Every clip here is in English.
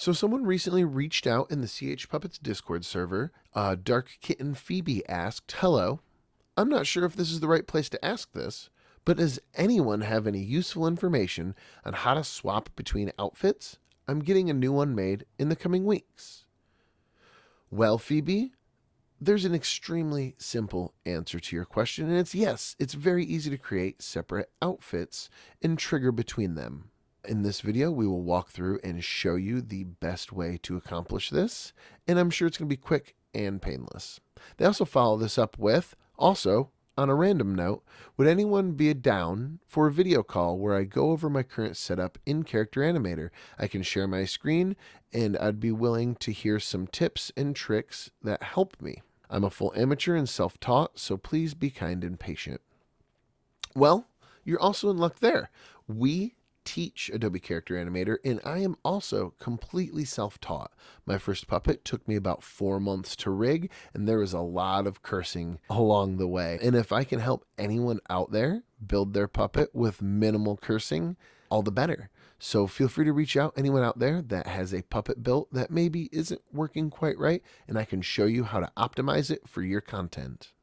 So someone recently reached out in the CH Puppets Discord server. Dark Kitten Phoebe asked, "Hello, I'm not sure if this is the right place to ask this, but does anyone have any useful information on how to swap between outfits? I'm getting a new one made in the coming weeks." Well, Phoebe, there's an extremely simple answer to your question, and it's yes, it's very easy to create separate outfits and trigger between them. In this video, we will walk through and show you the best way to accomplish this, and I'm sure it's going to be quick and painless. They also follow this up with, also, on a random note, would anyone be down for a video call where I go over my current setup in Character Animator? I can share my screen, and I'd be willing to hear some tips and tricks that help me. I'm a full amateur and self-taught, so please be kind and patient. Well, you're also in luck there. We teach Adobe Character Animator, and I am also completely self-taught. My first puppet took me about 4 months to rig, and there was a lot of cursing along the way. And if I can help anyone out there build their puppet with minimal cursing, all the better. So feel free to reach out, anyone out there that has a puppet built that maybe isn't working quite right, and I can show you how to optimize it for your content.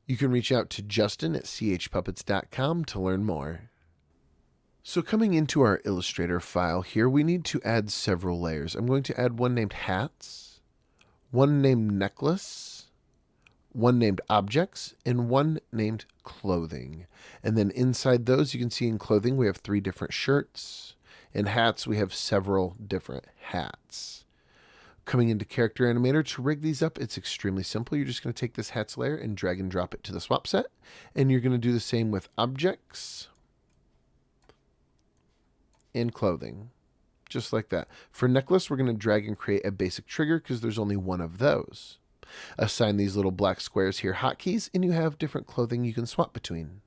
You can reach out to Justin at chpuppets.com to learn more. So coming into our Illustrator file here, we need to add several layers. I'm going to add one named Hats, one named Necklace, one named Objects, and one named Clothing. And then inside those, you can see in Clothing, we have 3 different shirts. In Hats, we have several different hats. Coming into Character Animator, to rig these up, it's extremely simple. You're just going to take this Hats layer and drag and drop it to the swap set. And you're going to do the same with Objects and Clothing, just like that. For Necklace, we're going to drag and create a basic trigger because there's only one of those. Assign these little black squares here hotkeys, and you have different clothing you can swap between.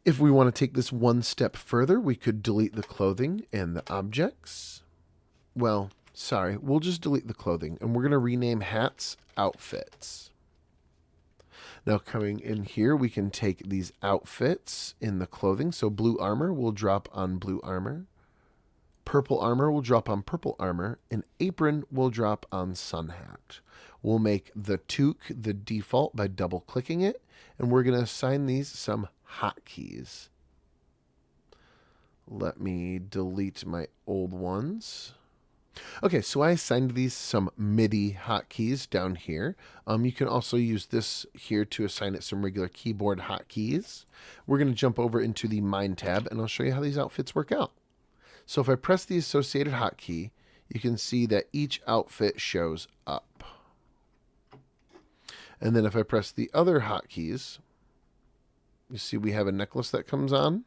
If we want to take this one step further, we could delete the Clothing and the Objects. Well, sorry, we'll just delete the Clothing, and we're going to rename Hats Outfits. Now coming in here, we can take these outfits in the Clothing. So blue armor will drop on blue armor. Purple armor will drop on purple armor. And apron will drop on sun hat. We'll make the toque the default by double clicking it. And we're going to assign these some hotkeys. Let me delete my old ones. Okay, so I assigned these some MIDI hotkeys down here. You can also use this here to assign it some regular keyboard hotkeys. We're going to jump over into the Mine tab, and I'll show you how these outfits work out. So if I press the associated hotkey, you can see that each outfit shows up. And then if I press the other hotkeys, you see we have a necklace that comes on.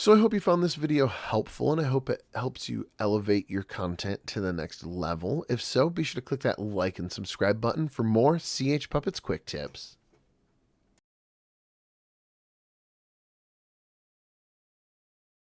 So I hope you found this video helpful, and I hope it helps you elevate your content to the next level. If so, be sure to click that like and subscribe button for more CH Puppets quick tips.